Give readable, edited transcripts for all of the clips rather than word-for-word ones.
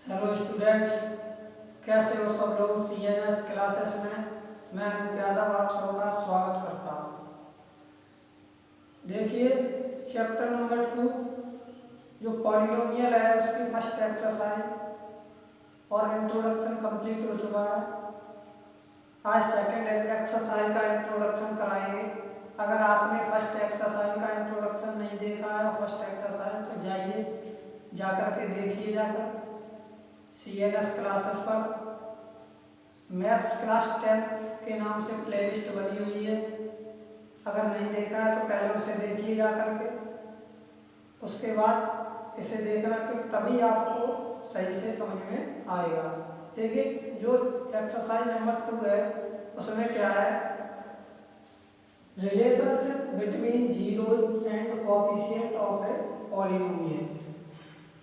Hello students, कैसे हो सब लोग। CNS क्लासेस में मैं अनूप यादव आप सबका स्वागत करता हूँ। देखिए चैप्टर नंबर 2 जो पॉलिनोमियल है उसकी फर्स्ट एक्सरसाइज और इंट्रोडक्शन कंप्लीट हो चुका है। आज सेकंड एक्सरसाइज का इंट्रोडक्शन कराएंगे। अगर आपने फर्स्ट एक्सरसाइज का इंट्रोडक्शन नहीं देखा है फर्स्ट एक्सरसाइज तो जाइए जाकर के देखिए जाकर CNS क्लासेस पर मैथ्स क्लास 10th के नाम से प्लेलिस्ट बनी हुई है। अगर नहीं देखा है तो पहले उसे देखिए जा करके, उसके बाद इसे देखना कि तभी आपको सही से समझ में आएगा। देखिए जो एक्सरसाइज नंबर 2 है उसमें क्या है, relationship between zero and coefficient of a polynomial,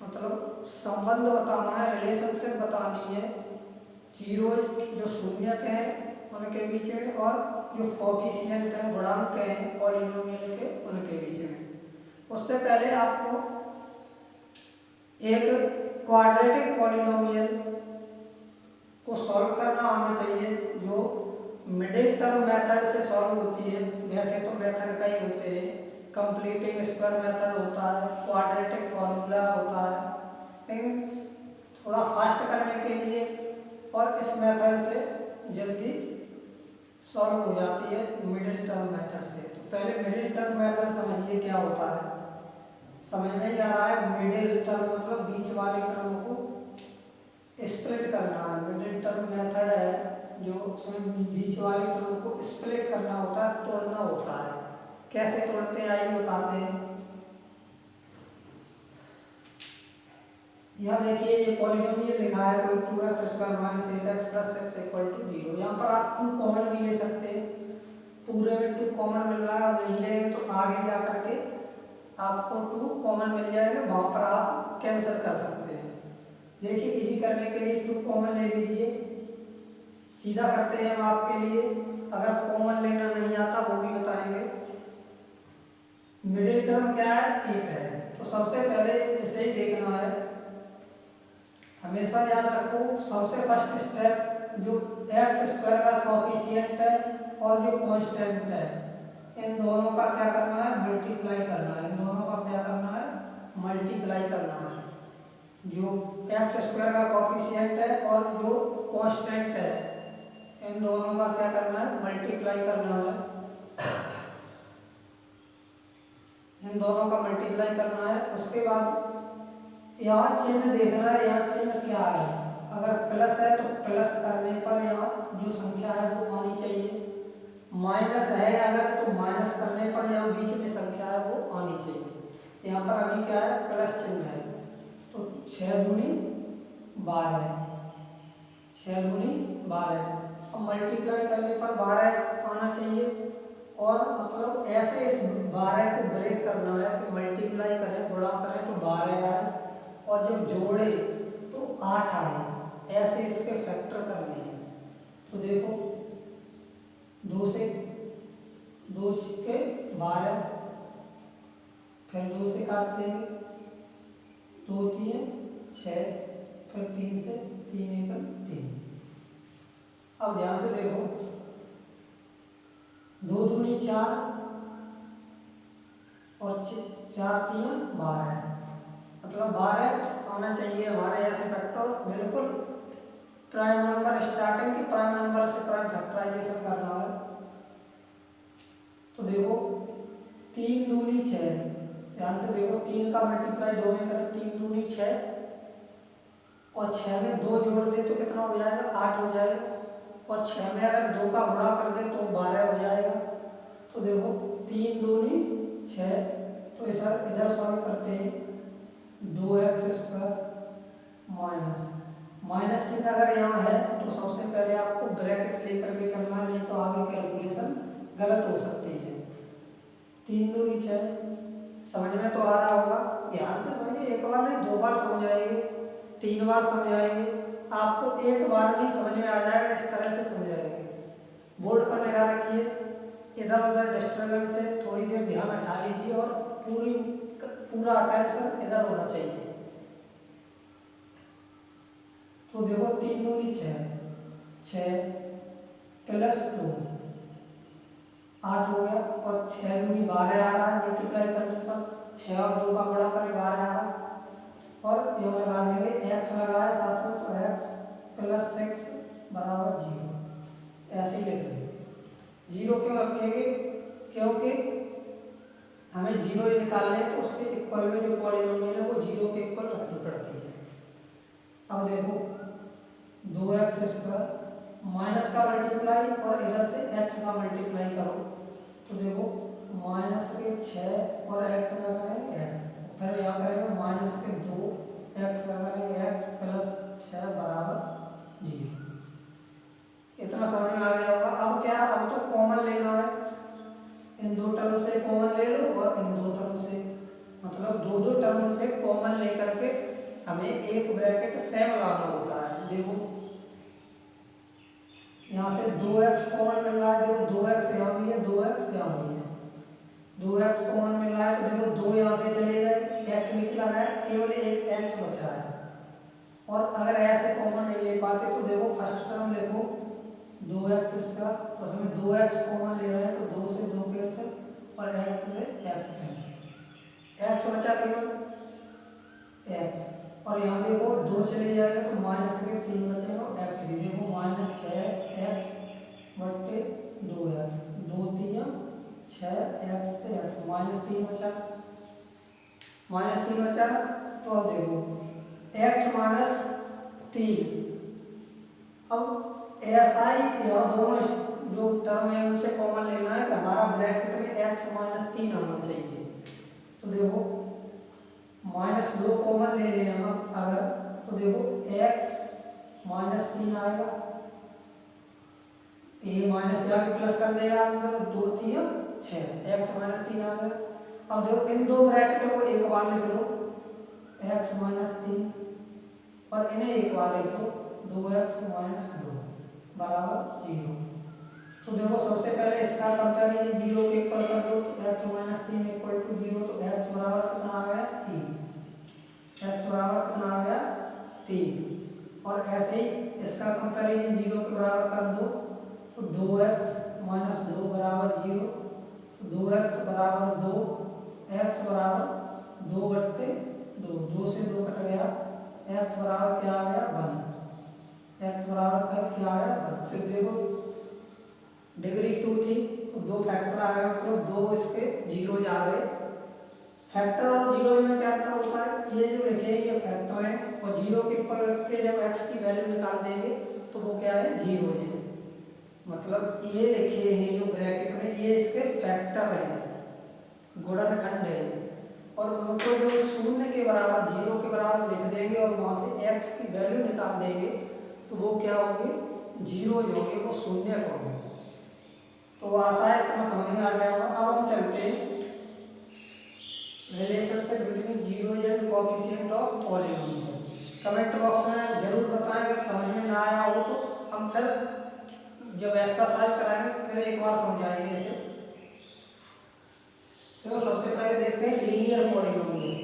मतलब संबंध बताना है, रिलेशनशिप बतानी है जीरो जो शून्यक हैं उनके बीच में और जो कोएफिशिएंट हैं गुणांक हैं पॉलिनोमियल के उनके बीच में। उससे पहले आपको एक क्वाड्रेटिक पॉलिनोमियल को सॉल्व करना आना चाहिए जो मिडिल टर्म मेथड से सॉल्व होती है। वैसे तो मेथड कई होते हैं, कंप्लीटिंग स्क्वायर मेथड होता है, क्वाड्रेटिक फॉर्मूला होता है, लेकिन थोड़ा फास्ट करने के लिए और इस मेथड से जल्दी सॉल्व हो जाती है मिडिल टर्म मेथड से। तो पहले मिडिल टर्म मेथड समझिए क्या होता है। समझ में ही आ रहा है, मिडिल टर्म मतलब बीच वाले टर्म को स्प्लिट करना है। मिडिल टर्म मेथड है जो उसमें बीच वाले टर्म को स्प्लिट करना होता है, तोड़ना होता है। कैसे तोड़ते हैं आइए बताते हैं। यहाँ देखिए ये पॉलिनोमियल लिखा है कोई 2x² - 8x + 6 = 0। यहाँ पर आप 2 कॉमन भी ले सकते हैं, पूरे में 2 कॉमन मिल रहा है, नहीं लेंगे तो आगे जा करके आपको 2 कॉमन मिल जाएगा, वहाँ पर आप कैंसिल कर सकते हैं। देखिए इजी करने के लिए 2 कॉमन ले लीजिए, सीधा करते हैं हम आपके लिए। अगर कॉमन लेना नहीं आता वो भी बताएंगे। मिडिल टर्म क्या है, 8 है, तो सबसे पहले इसे ही देखना है। हमेशा याद रखो सबसे फर्स्ट स्टेप जो x² का कोएफिशिएंट है और जो कांस्टेंट है इन दोनों का क्या करना है, मल्टीप्लाई करना है। इन दोनों का क्या करना है, मल्टीप्लाई करना है। जो x² का कोएफिशिएंट है और जो कांस्टेंट है इन दोनों का क्या करना है, मल्टीप्लाई करना है। इन दोनों का मल्टीप्लाई करना है। उसके बाद यहाँ चिन्ह देखना है, यहाँ चिन्ह क्या है। अगर प्लस है तो प्लस करने पर यहाँ जो संख्या है वो आनी चाहिए, माइनस है अगर तो माइनस करने पर यहाँ बीच में संख्या है वो आनी चाहिए। यहाँ पर अभी क्या है, प्लस चिन्ह है, तो 6 दूनी 12, 6 दूनी 12। अब मल्टीप्लाई करने पर 12 आना चाहिए और मतलब ऐसे इस 12 को ब्रेक करना है कि मल्टीप्लाई करें, गुणा करें तो 12 आए और जब जोड़े तो 8 आए। ऐसे इसके फैक्टर करने हैं। तो देखो 2 से 2 के 12, फिर 2 से काट देंगे, 2 3 6, फिर 3 से 3 1 3। अब ध्यान से देखो 2 दूनी 4 और 4 3 12, मतलब 12 आना चाहिए हमारे ऐसे फैक्टर। बिल्कुल प्राइम नंबर स्टार्टिंग की प्राइम नंबर से प्राइम फैक्टराइजेशन करना है। तो देखो 3 दूनी 6, ध्यान से देखो 3 का मल्टीप्लाई 2 में करें, 3 दूनी 6 और 6 में 2 जोड़ दे तो कितना हो जाएगा, 8 हो जाएगा। और 6 में अगर 2 का गुणा कर दे तो 12 हो जाएगा। तो देखो 3 दूनी 6, तो इधर सॉल्व करते हैं 2x² माइनस चिन्ह अगर यहाँ है तो सबसे पहले आपको ब्रैकेट लेकर के चलना, नहीं तो आगे कैलकुलेशन गलत हो सकती है। 3 दूनी 6, समझ में तो आ रहा होगा। ध्यान से समझिए, एक बार नहीं 2 बार समझाएंगे, 3 बार समझाएंगे, आपको एक बार नहीं समझ में आ जाएगा। इस तरह से समझाएंगे। बोर्ड पर निगाह रखिए, इधर उधर डिस्टर्बेंस से थोड़ी देर ध्यान हटा लीजिए और पूरा अटेंशन इधर होना चाहिए। तो देखो 3 दूनी 6, 6 प्लस 2 8 हो गया, और 6 दूनी 12 आ रहा है मल्टीप्लाई करने पर, 6 और 2 का गुणा करें 12 आ रहा है, और ये लगा देंगे x लगाए साथ में, तो x प्लस 6 बराबर 0, ऐसे ही लिख देंगे। 0 क्यों रखेंगे? क्योंकि हमें 0 निकालने हैं तो उसके इक्वल में जो पॉलिनोमियल है वो 0 के इक्वल रखनी पड़ती है। अब देखो 2x स्क्वायर माइनस का मल्टीप्लाई और इधर से x का मल्टीप्लाई करो, तो देखो माइनस के 6 और x का करेंगे x, फिर यहाँ करेंगे माइनस के 2 x का करेंगे x प्लस 6 बराबर 0। इतना समझ में आ गया होगा। अब क्या, अब तो कॉमन लेना है, इन दो टर्म से कॉमन ले लो और इन दो टर्म से, मतलब दो टर्म से कॉमन लेकर के हमें एक ब्रैकेट सेम लाना होता है। देखो यहाँ से 2x कॉमन मिल रहा है, देखो 2x यहाँ भी है, 2x यहाँ भी है, 2x कॉमन मिल रहा है, तो देखो 2 यहाँ से चले गए, x निकला है, केवल एक x बचा है। और अगर ऐसे कॉमन नहीं ले पाते तो देखो फर्स्ट टर्म लिखो 2x स्क्वायर, उसमें 2x कॉमन ले रहे हैं तो 2 से 2 कैंसिल और x से x कैंसिल, x बचा केवल x, और यहाँ देखो 2 चले जाएगा तो माइनस के 3 बचेगा, x भी देखो माइनस 6x बट्टे 2x, 2 3 6x से x माइनस 3 बचा, माइनस 3 बचा। तो अब देखो x माइनस 3, अब ऐसा ही यह दोनों जो टर्म है उनसे कॉमन लेना है कि हमारा ब्रैकेट में x माइनस 3 आना चाहिए। तो देखो माइनस 2 कॉमन ले लें हम अगर, तो देखो x माइनस 3 आएगा, ये माइनस जाके प्लस कर देगा अंदर, 2 3 6 x माइनस 3 आ गया। अब देखो इन दो ब्रैकेटों को एक बार लिख लो x माइनस 3, और इन्हें एक बार लिख दो 2x माइनस 2 बराबर 0। तो देखो सबसे पहले इसका कंपेरिजन 0 के इक्वल कर दो, तो x माइनस 3 इक्वल टू 0, तो x बराबर कितना आ गया 3, x बराबर कितना आ गया 3। और ऐसे ही इसका कंपेरिजन 0 के बराबर कर दो, तो 2x माइनस 2 बराबर 0, 2x बराबर 2, x बराबर 2 बट्टे 2, 2 से 2 कट गया, x बराबर क्या आ गया 1, x बराबर क्या आ गया 1। तो देखो डिग्री 2 थी तो 2 फैक्टर आ गया, मतलब 2 इसके 0 आ गए। फैक्टर और 0 में क्या अंतर होता है, ये जो लिखे हैं ये फैक्टर है, और 0 के इक्वल रख के जब x की वैल्यू निकाल देंगे तो वो क्या है 0 है, मतलब ये लिखे हैं जो ब्रैकेट में ये इसके फैक्टर है, गुणनखंड है, और उनको जो शून्य के बराबर 0 के बराबर लिख देंगे और वहाँ से x की वैल्यू निकाल देंगे तो वो क्या होंगे 0 जो होंगे वो शून्य होंगे। तो आशा है इतना समझ में आ गया होगा। अब हम चलते हैं relationship between zero and coefficient of polynomial. Comment box में जरूर बताएं अगर समझ में ना आया हो, तो हम फिर जब एक्सरसाइज कराएंगे फिर एक बार समझाएंगे इसे। तो सबसे पहले देखते हैं लीनियर पॉलिनोमियल।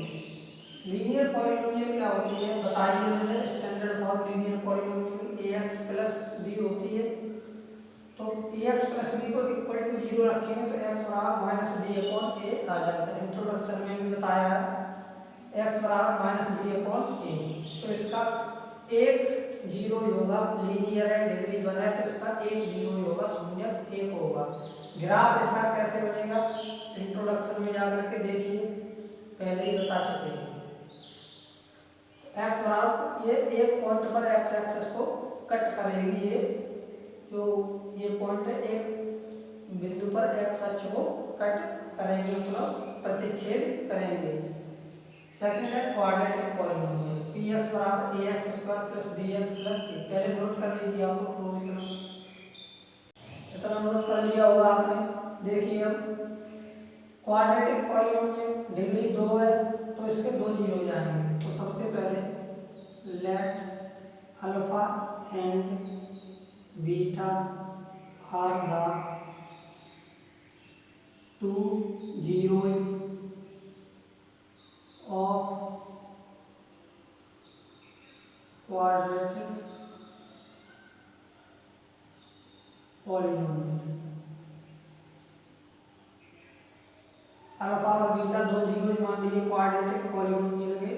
लीनियर पॉलिनोमियल क्या होती है बताइए मुझे। Standard form linear polynomial ax plus b होती है, तो ax प्लस b को इक्वल टू 0 रखेंगे तो x बराबर माइनस बी अपॉन ए आ जाएगा। इंट्रोडक्शन में भी बताया है x बराबर माइनस बी अपॉन ए। तो इसका एक 0 होगा, लीनियर है, डिग्री 1 है, तो इसका एक 0 होगा, शून्य 1 होगा। ग्राफ इसका कैसे बनेगा इंट्रोडक्शन में जाकर के देखिए, पहले ही बता चुके हैं। x बराबर ये एक पॉइंट पर x एक्सिस को कट करेगी, ये जो ये पॉइंट है एक बिंदु पर x अक्ष को कट करेंगे, मतलब प्रतिच्छेद करेंगे। सेकंड है क्वाड्रेटिक पॉलिनोमियल px बराबर ax square plus bx plus c। पहले नोट कर लीजिए, आपको इतना नोट कर लिया होगा आपने। देखिए अब क्वाड्रेटिक पॉलिनोमियल डिग्री 2 है तो इसके 2 जीरो जाएंगे। तो सबसे पहले let alpha and beta are the 2 zeros of quadratic polynomial. Alpha और बीटा दो जीरो मान लिए क्वाड्रेटिक पॉलिनोमियल के,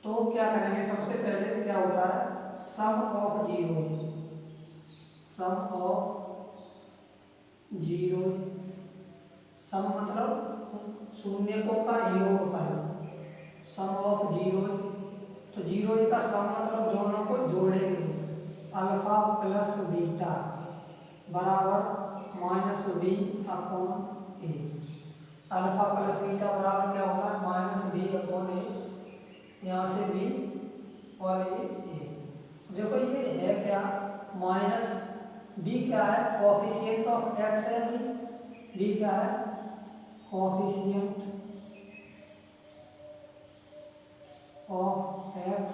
तो क्या करेंगे, सबसे पहले क्या होता है, sum of zero, sum of zero, sum मतलब शून्यकों का योगफल, सम ऑफ जीरो, तो जीरो का सम मतलब दोनों को जोड़ेंगे, अल्फा प्लस बीटा बराबर माइनस बी अपॉन ए। अल्फा प्लस बीटा बराबर क्या होता है, माइनस बी अपॉन ए, यहाँ से बी और ए। देखो ये है क्या, माइनस बी क्या है, कोएफिशिएंट ऑफ एक्स है, बी क्या है, coefficient of X,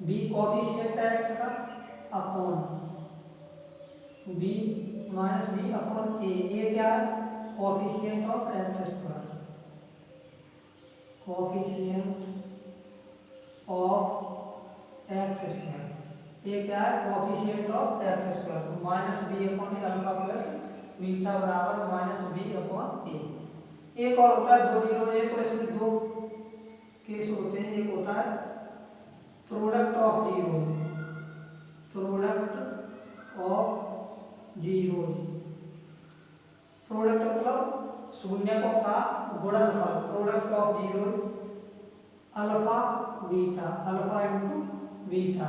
B coefficient है एक्स का, upon B minus B upon A क्या है, coefficient of X square, coefficient of X square, ये क्या है, coefficient of X square, minus B upon A, alpha plus beta बराबर minus B upon A. एक और होता है दो जीरो है, तो इसमें दो केस होते हैं, एक होता है product of zero, product of zero, product मतलब शून्यकों का गुणनफल, product of zero, alpha beta, alpha into beta,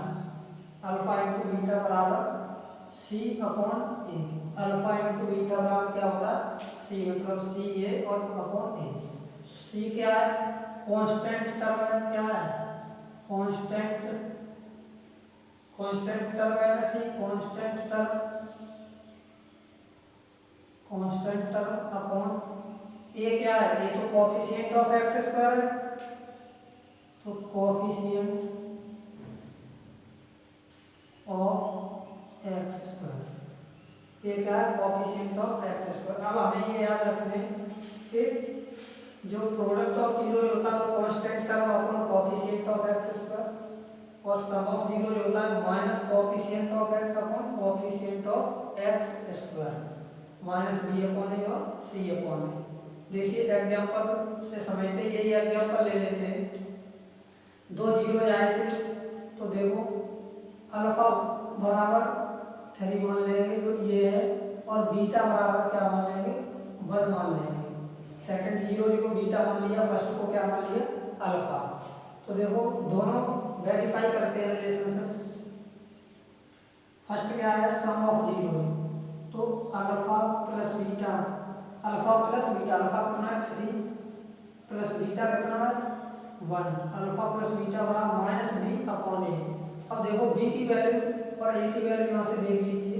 alpha into beta बराबर सी अपॉन ए, अल्फा इंटू बीटा बराबर क्या होता है, सी मतलब सी ए और अपॉन ए। सी क्या है, कांस्टेंट टर्म है, क्या है, कांस्टेंट, कांस्टेंट टर्म है ना C, constant term, constant term upon A क्या है, ए तो कोएफिशिएंट ऑफ एक्स स्क्वायर है, तो कोएफिशिएंट ऑफ एक्स स्क्वायर, ये क्या है, कोएफिशिएंट ऑफ एक्स स्क्वायर। अब हमें ये याद रखना है कि जो प्रोडक्ट ऑफ जीरो होता है वो constant term upon coefficient of X square, और सम ऑफ जीरो जो होता है minus coefficient of X upon coefficient of X square, minus B upon A और सी अपॉन ए। देखिए एग्जांपल से समझते, यही एग्जांपल ले लेते हैं, दो जीरो आए थे, तो देखो अल्फा बराबर 3 मान लेंगे जो ये है, और बीटा बराबर क्या मान लेंगे, 1 मान लेंगे। सेकंड जीरो को बीटा मान लिया, फर्स्ट को क्या मान लिया, अल्फा। तो देखो दोनों वेरीफाई करते हैं रिलेशनशिप। फर्स्ट क्या है, सम ऑफ जीरो, तो alpha plus beta, alpha plus beta, alpha कितना है 3 प्लस बीटा कितना है 1, अल्फा प्लस बीटा बराबर माइनस बी अपॉन ए। अब देखो बी की वैल्यू और ए की वैल्यू यहाँ से देख लीजिए,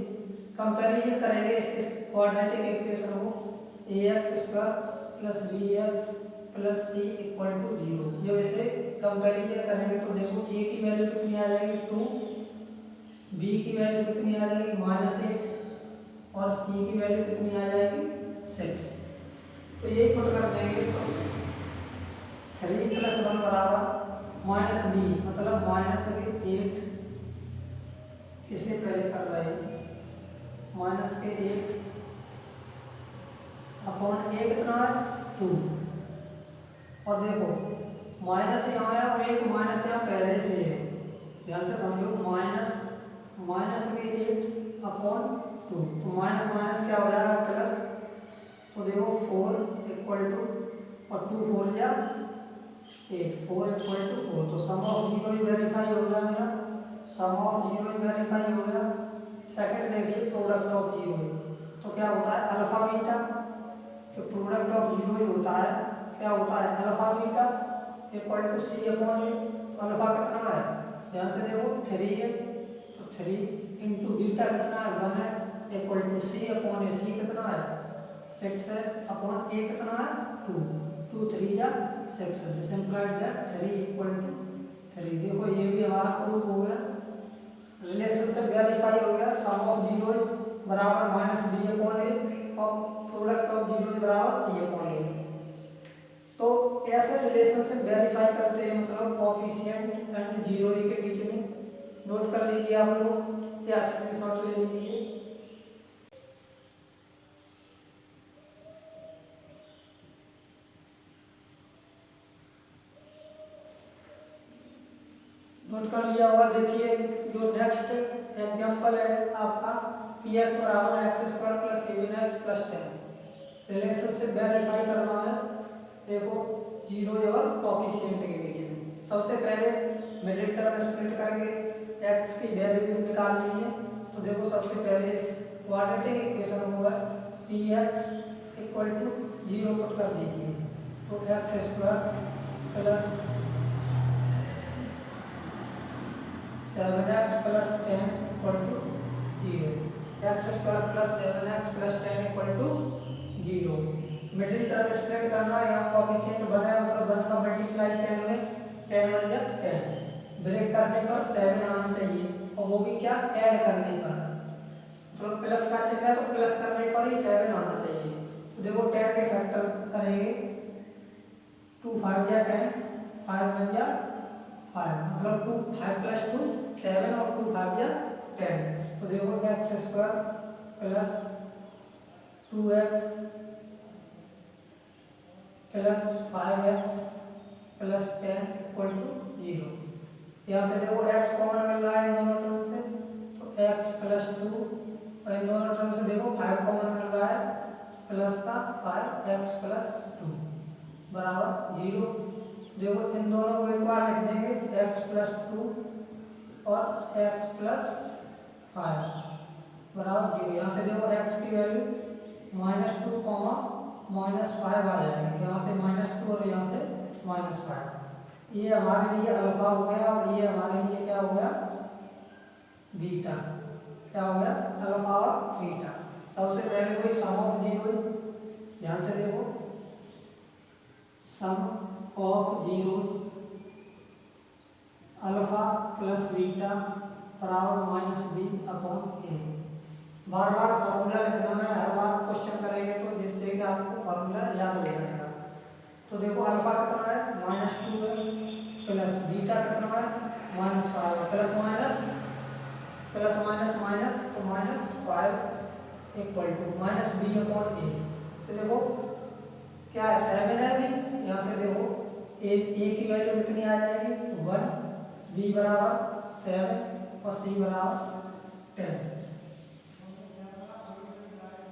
कंपैरिजन करेंगे इसके क्वाड्रेटिक इक्वेशन को, A X square plus B X plus C equal to 0। जब इसे कंपैरिजन करेंगे तो देखो ए की वैल्यू कितनी आ जाएगी 2, बी की वैल्यू कितनी आ जाएगी -8, और सी की वैल्यू कितनी आ जाएगी 6। तो ये पुट कर देंगे तो 3 + 1 बराबर माइनस बी मतलब -8, इसे पहले कर रहे हैं -8 अपॉन ए कितना है 2, और देखो माइनस यहाँ है और एक माइनस यहाँ पहले से है, ध्यान से समझो, -8 अपॉन 2, तो माइनस माइनस क्या हो जाएगा प्लस, तो देखो 4 इक्वल टू, और 2 4 या 8, 4 इक्वल टू 4, तो सम ऑफ जीरो ही वेरीफाई हो गया मेरा, सम ऑफ जीरो ही वेरीफाई हो गया। सेकंड देखिए प्रोडक्ट ऑफ जीरो, तो क्या होता है अल्फा बीटा, जो प्रोडक्ट ऑफ जीरो ही होता है क्या होता है, alpha beta equal to c upon A. Alpha कितना है, ध्यान से देखो 3 है, तो 3 इंटू बीटा कितना है 1 है, इक्वल टू सी अपॉन ए, सी कितना है 6 है, अपॉन ए कितना है 2, 2 3 या 6, this implied that 3 equal to 3। देखो ये भी हमारा प्रूफ हो गया, रिलेशनशिप वेरीफाई हो गया, सम ऑफ जीरो बराबर माइनस बी अपॉन ए और प्रोडक्ट ऑफ जीरो बराबर सी अपॉन ए। तो ऐसे रिलेशनशिप वेरीफाई करते हैं, मतलब कोएफिशिएंट एंड जीरो के बीच में। नोट कर लीजिए आप लोग या स्क्रीनशॉट ले लीजिए। नोट कर लिया होगा। देखिए जो नेक्स्ट एग्जांपल है आपका px बराबर x square plus 7x plus 10। Relationship verify करना है। देखो जीरो और कोएफिशिएंट के बीच में। सबसे पहले मिडिल टर्म स्प्लिट करके x की वैल्यू निकालनी है। तो देखो सबसे पहले इस क्वाड्रेटिक इक्वेशन को px इक्वल टू 0 पुट कर दीजिए। तो x square plus 7x plus 10 equal to 0। X square plus 7x plus 10 equal to 0। Middle term split करना है। यहाँ कोएफिशिएंट बना है, मतलब 1 का मल्टीप्लाई 10 में 10 1 जा 10। ब्रेक करने पर 7 आना चाहिए, और वो भी क्या ऐड करने पर, मतलब प्लस का चिन्ह है तो प्लस करने पर ही 7 आना चाहिए। तो देखो 10 के फैक्टर करेंगे, 2 5 या 10, 5 1 या 5, मतलब 2 5 प्लस 2 7 और 2 5 या 10। तो देखो x square plus 2x plus 5x plus 10 equal to 0। यहाँ से देखो x कॉमन मिल रहा है इन दोनों टर्म से, तो x प्लस 2, और इन दोनों टर्म से देखो 5 कॉमन मिल रहा है, प्लस का 5x प्लस 2 बराबर 0। देखो इन दोनों को एक बार लिख देंगे, x प्लस 2 और x प्लस 5 बराबर 0। यहाँ से देखो x की वैल्यू -2 -5 आ जाएगी। यहाँ से -2 और यहाँ से -5। ये हमारे लिए अल्फा हो गया, और ये हमारे लिए क्या हो गया बीटा। क्या हो गया अल्फा और बीटा। सबसे पहले कोई सम ऑफ जीरो, ध्यान से देखो, sum of zero alpha plus beta बराबर -b/a। बार बार फॉर्मूला लिखना है, हर बार क्वेश्चन करेंगे तो जिससे कि आपको फॉर्मूला याद हो जाएगा। तो देखो अल्फा कितना है -2 है, प्लस बीटा कितना है -5, plus minus plus minus minus, तो -5 इक्वल टू -b/a। तो देखो क्या है 7 है भी, यहाँ से देखो a की वैल्यू कितनी आ जाएगी 1, b बराबर 7 और c बराबर 10।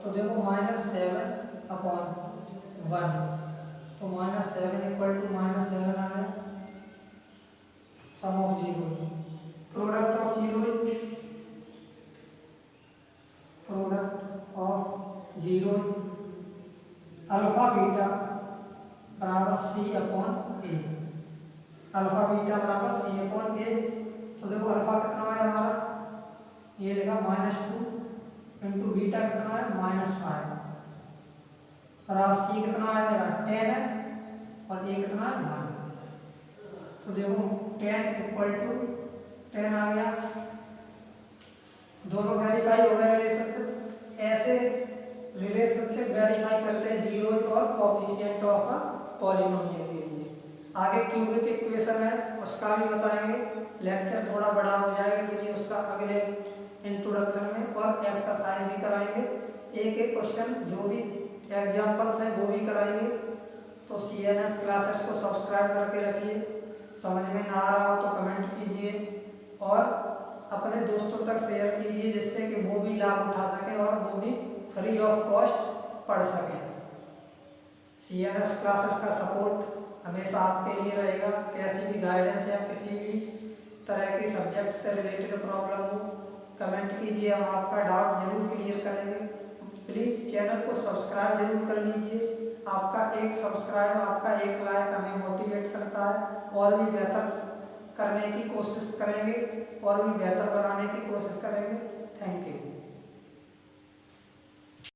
तो देखो -7/1, तो -7 इक्वल टू -7 आ गया। Sum of zero, product of zero, product of zero alpha beta बराबर c/a। अल्फा बीटा बराबर c/a। तो देखो अल्फा कितना है हमारा, ये लिखा -2 इंटू बीटा कितना है -5, और c कितना है मेरा 10 है, और a कितना है 1। तो देखो 10 इक्वल टू 10 आ गया। दोनों वेरीफाई हो गए रिलेशनशिप। ऐसे रिलेशनशिप वेरीफाई करते हैं जीरो और कोएफिशिएंट ऑफ अ पॉलिनोमियल के लिए। आगे क्यूबिक इक्वेशन है, उसका भी बताएंगे। लेक्चर थोड़ा बड़ा हो जाएगा, इसलिए उसका अगले इंट्रोडक्शन में और एक्सरसाइज भी कराएंगे। एक एक क्वेश्चन जो भी एग्जाम्पल्स हैं वो भी कराएंगे। तो CNS क्लासेस को सब्सक्राइब करके रखिए। समझ में ना आ रहा हो तो कमेंट कीजिए, और अपने दोस्तों तक शेयर कीजिए, जिससे कि वो भी लाभ उठा सकें और वो भी फ्री ऑफ कॉस्ट पढ़ सकें। CNS क्लासेस का सपोर्ट हमेशा आपके लिए रहेगा। कैसी भी गाइडेंस या किसी भी तरह के सब्जेक्ट से रिलेटेड प्रॉब्लम हो, कमेंट कीजिए, हम आपका डाउट जरूर क्लियर करेंगे। प्लीज़ चैनल को सब्सक्राइब जरूर कर लीजिए। आपका एक सब्सक्राइब, आपका एक लाइक हमें मोटिवेट करता है, और भी बेहतर करने की कोशिश करेंगे, और भी बेहतर बनाने की कोशिश करेंगे। Thank you.